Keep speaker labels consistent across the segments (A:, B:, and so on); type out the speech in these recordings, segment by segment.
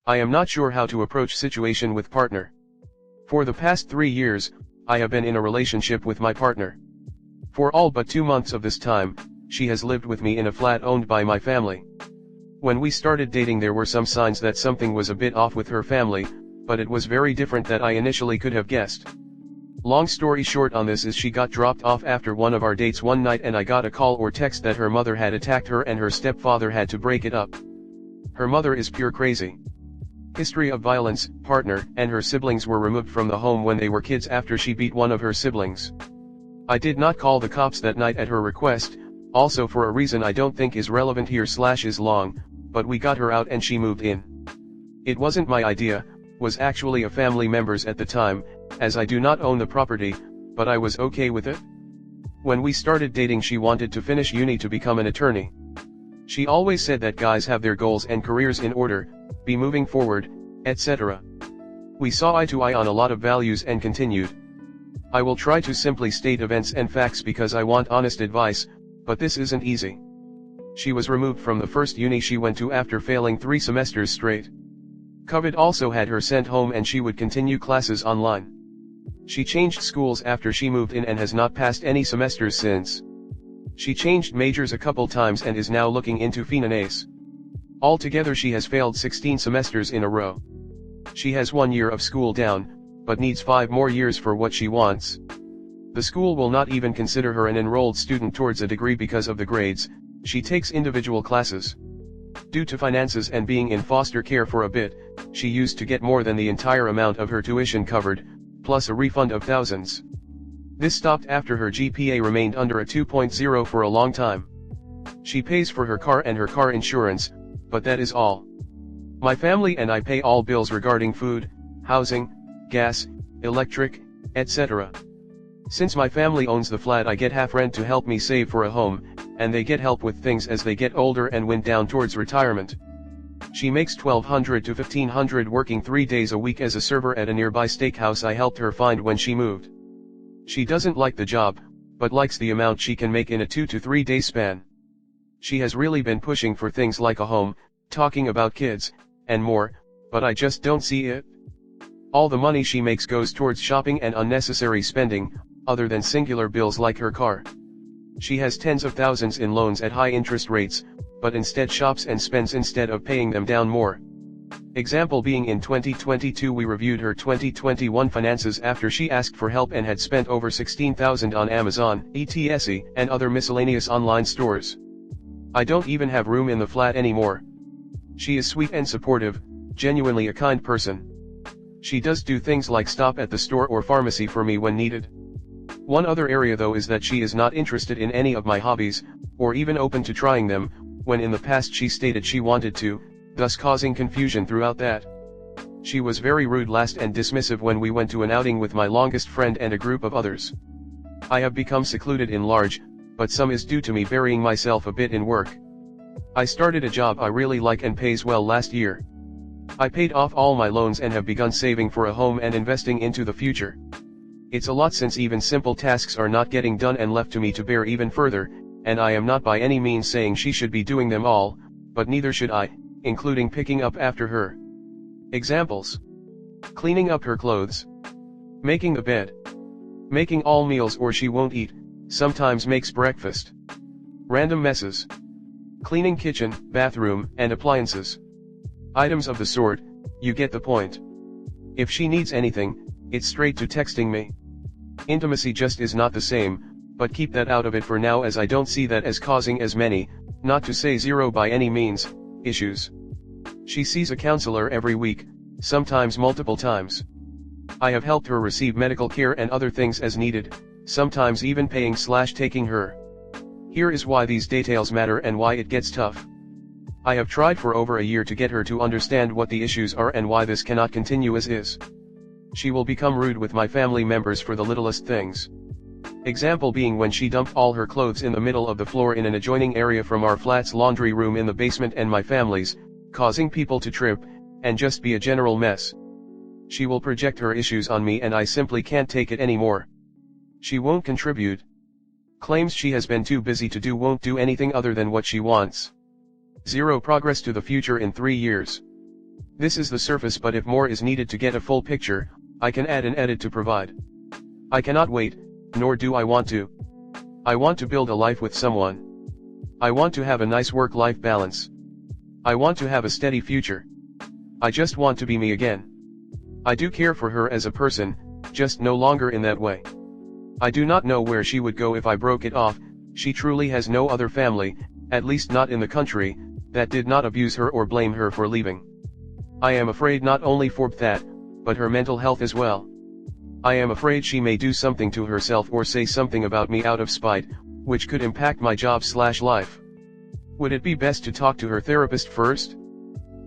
A: I am not sure how to approach situation with partner. For the past 3 years, I have been in a relationship with my partner. For all but 2 months of this time, she has lived with me in a flat owned by my family. When we started dating there were some signs that something was a bit off with her family, but it was very different that I initially could have guessed. Long story short on this is she got dropped off after one of our dates one night and I got a call or text that her mother had attacked her and her stepfather had to break it up. Her mother is pure crazy. History of violence, partner, and her siblings were removed from the home when they were kids after she beat one of her siblings. I did not call the cops that night at her request, also for a reason I don't think is relevant here / is long, but we got her out and she moved in. It wasn't my idea, was actually a family member's at the time, as I do not own the property, but I was okay with it. When we started dating she wanted to finish uni to become an attorney. She always said that guys have their goals and careers in order, be moving forward, etc. We saw eye to eye on a lot of values and continued. I will try to simply state events and facts because I want honest advice, but this isn't easy. She was removed from the first uni she went to after failing 3 semesters straight. COVID also had her sent home and she would continue classes online. She changed schools after she moved in and has not passed any semesters since. She changed majors a couple times and is now looking into finance. Altogether she has failed 16 semesters in a row. She has 1 year of school down, but needs 5 more years for what she wants. The school will not even consider her an enrolled student towards a degree because of the grades. She takes individual classes. Due to finances and being in foster care for a bit, she used to get more than the entire amount of her tuition covered, plus a refund of thousands. This stopped after her GPA remained under a 2.0 for a long time. She pays for her car and her car insurance, but that is all. My family and I pay all bills regarding food, housing, gas, electric, etc. Since my family owns the flat I get half rent to help me save for a home, and they get help with things as they get older and went down towards retirement. She makes $1,200 to $1,500 working 3 days a week as a server at a nearby steakhouse I helped her find when she moved. She doesn't like the job, but likes the amount she can make in a 2 to 3 day span. She has really been pushing for things like a home, talking about kids, and more, but I just don't see it. All the money she makes goes towards shopping and unnecessary spending, other than singular bills like her car. She has tens of thousands in loans at high interest rates, but instead shops and spends instead of paying them down more. Example being in 2022 we reviewed her 2021 finances after she asked for help and had spent over $16,000 on Amazon, etc., and other miscellaneous online stores. I don't even have room in the flat anymore. She is sweet and supportive, genuinely a kind person. She does do things like stop at the store or pharmacy for me when needed. One other area though is that she is not interested in any of my hobbies, or even open to trying them, when in the past she stated she wanted to, thus causing confusion throughout that. She was very rude last and dismissive when we went to an outing with my longest friend and a group of others. I have become secluded in large, but some is due to me burying myself a bit in work. I started a job I really like and pays well last year. I paid off all my loans and have begun saving for a home and investing into the future. It's a lot since even simple tasks are not getting done and left to me to bear even further, and I am not by any means saying she should be doing them all, but neither should I, including picking up after her. Examples: cleaning up her clothes, making the bed, making all meals or she won't eat, sometimes makes breakfast, random messes, cleaning kitchen, bathroom, and appliances. Items of the sort, you get the point. If she needs anything, it's straight to texting me. Intimacy just is not the same, but keep that out of it for now as I don't see that as causing as many, not to say zero by any means, issues. She sees a counselor every week, sometimes multiple times. I have helped her receive medical care and other things as needed, sometimes even paying/taking her. Here is why these details matter and why it gets tough. I have tried for over a year to get her to understand what the issues are and why this cannot continue as is. She will become rude with my family members for the littlest things. Example being when she dumped all her clothes in the middle of the floor in an adjoining area from our flat's laundry room in the basement and my family's, causing people to trip, and just be a general mess. She will project her issues on me and I simply can't take it anymore. She won't contribute. Claims she has been too busy to do, won't do anything other than what she wants. Zero progress to the future in 3 years. This is the surface, but if more is needed to get a full picture, I can add and edit to provide. I cannot wait, nor do I want to. I want to build a life with someone. I want to have a nice work-life balance. I want to have a steady future. I just want to be me again. I do care for her as a person, just no longer in that way. I do not know where she would go if I broke it off. She truly has no other family, at least not in the country, that did not abuse her or blame her for leaving. I am afraid not only for that, but her mental health as well. I am afraid she may do something to herself or say something about me out of spite, which could impact my job/life. Would it be best to talk to her therapist first?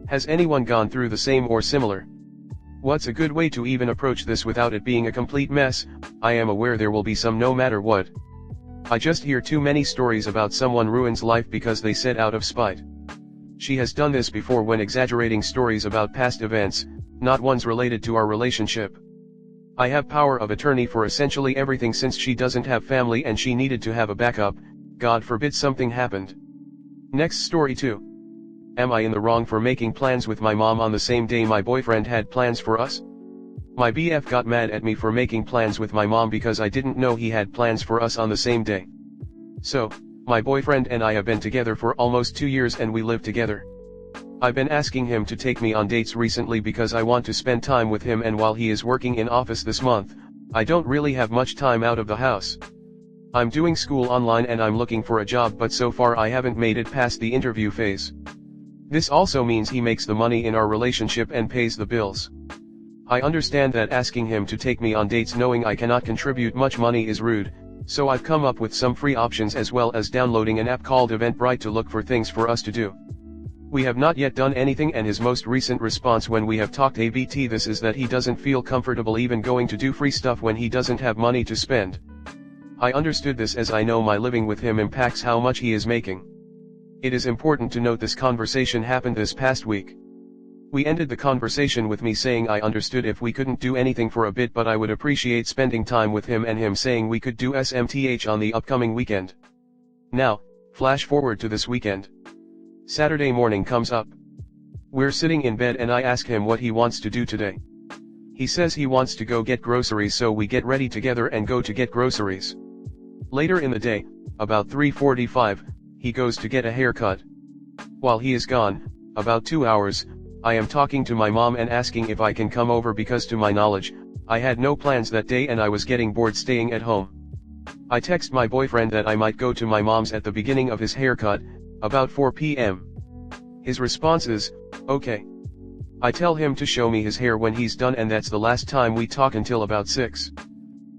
A: Has anyone gone through the same or similar? What's a good way to even approach this without it being a complete mess? I am aware there will be some no matter what. I just hear too many stories about someone ruins life because they said out of spite. She has done this before when exaggerating stories about past events, not ones related to our relationship. I have power of attorney for essentially everything since she doesn't have family and she needed to have a backup, God forbid something happened. Next story 2. Am I in the wrong for making plans with my mom on the same day my boyfriend had plans for us? My BF got mad at me for making plans with my mom because I didn't know he had plans for us on the same day. So, my boyfriend and I have been together for almost 2 years and we live together. I've been asking him to take me on dates recently because I want to spend time with him, and while he is working in office this month, I don't really have much time out of the house. I'm doing school online and I'm looking for a job, but so far I haven't made it past the interview phase. This also means he makes the money in our relationship and pays the bills. I understand that asking him to take me on dates knowing I cannot contribute much money is rude, so I've come up with some free options as well as downloading an app called Eventbrite to look for things for us to do. We have not yet done anything, and his most recent response when we have talked about this is that he doesn't feel comfortable even going to do free stuff when he doesn't have money to spend. I understood this as I know my living with him impacts how much he is making. It is important to note this conversation happened this past week. We ended the conversation with me saying I understood if we couldn't do anything for a bit, but I would appreciate spending time with him, and him saying we could do SMTH on the upcoming weekend. Now, flash forward to this weekend. Saturday morning comes up. We're sitting in bed and I ask him what he wants to do today. He says he wants to go get groceries, so we get ready together and go to get groceries. Later in the day, about 3:45, he goes to get a haircut. While he is gone, about 2 hours, I am talking to my mom and asking if I can come over because to my knowledge, I had no plans that day and I was getting bored staying at home. I text my boyfriend that I might go to my mom's at the beginning of his haircut, about 4 p.m. His response is, okay. I tell him to show me his hair when he's done, and that's the last time we talk until about 6.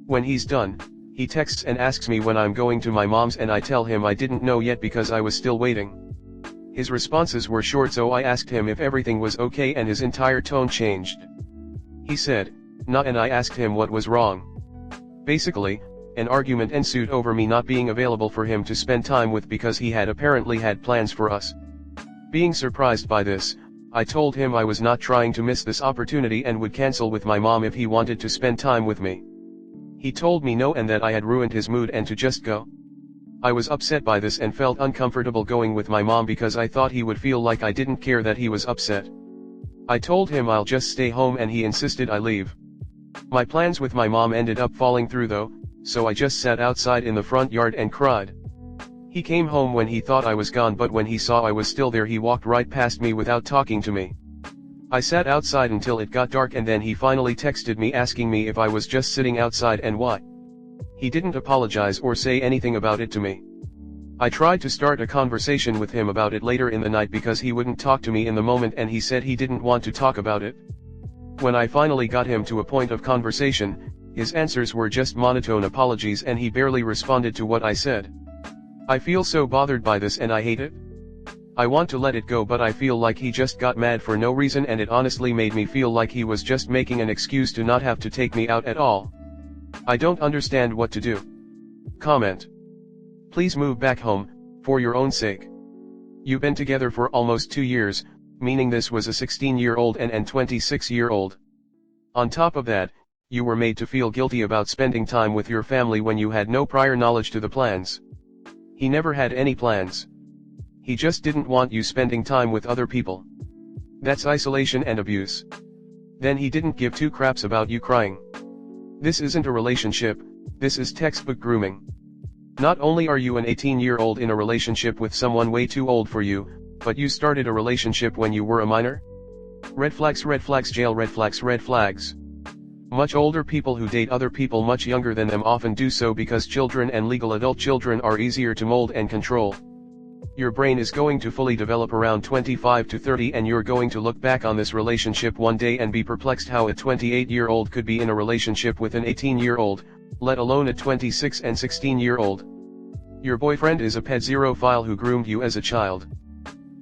A: When he's done, he texts and asks me when I'm going to my mom's, and I tell him I didn't know yet because I was still waiting. His responses were short, so I asked him if everything was okay and his entire tone changed. He said, "Nah," and I asked him what was wrong. Basically, an argument ensued over me not being available for him to spend time with because he had apparently had plans for us. Being surprised by this, I told him I was not trying to miss this opportunity and would cancel with my mom if he wanted to spend time with me. He told me no and that I had ruined his mood and to just go. I was upset by this and felt uncomfortable going with my mom because I thought he would feel like I didn't care that he was upset. I told him I'll just stay home and he insisted I leave. My plans with my mom ended up falling through though, so I just sat outside in the front yard and cried. He came home when he thought I was gone, but when he saw I was still there he walked right past me without talking to me. I sat outside until it got dark and then he finally texted me asking me if I was just sitting outside and why. He didn't apologize or say anything about it to me. I tried to start a conversation with him about it later in the night because he wouldn't talk to me in the moment and he said he didn't want to talk about it. When I finally got him to a point of conversation, his answers were just monotone apologies and he barely responded to what I said. I feel so bothered by this and I hate it. I want to let it go, but I feel like he just got mad for no reason and it honestly made me feel like he was just making an excuse to not have to take me out at all. I don't understand what to do. Comment. Please move back home, for your own sake. You've been together for almost 2 years, meaning this was a 16-year-old and 26-year-old. On top of that, you were made to feel guilty about spending time with your family when you had no prior knowledge to the plans. He never had any plans. He just didn't want you spending time with other people. That's isolation and abuse. Then he didn't give two craps about you crying. This isn't a relationship, this is textbook grooming. Not only are you an 18-year-old in a relationship with someone way too old for you, but you started a relationship when you were a minor? Red flags, jail, red flags, red flags. Much older people who date other people much younger than them often do so because children and legal adult children are easier to mold and control. Your brain is going to fully develop around 25 to 30 and you're going to look back on this relationship one day and be perplexed how a 28-year-old could be in a relationship with an 18-year-old, let alone a 26 and 16-year-old. Your boyfriend is a pedophile who groomed you as a child.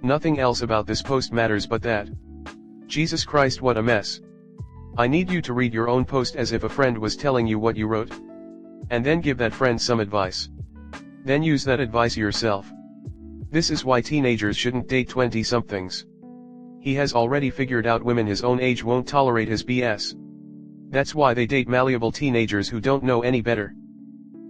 A: Nothing else about this post matters but that. Jesus Christ, what a mess. I need you to read your own post as if a friend was telling you what you wrote. And then give that friend some advice. Then use that advice yourself. This is why teenagers shouldn't date 20-somethings. He has already figured out women his own age won't tolerate his BS. That's why they date malleable teenagers who don't know any better.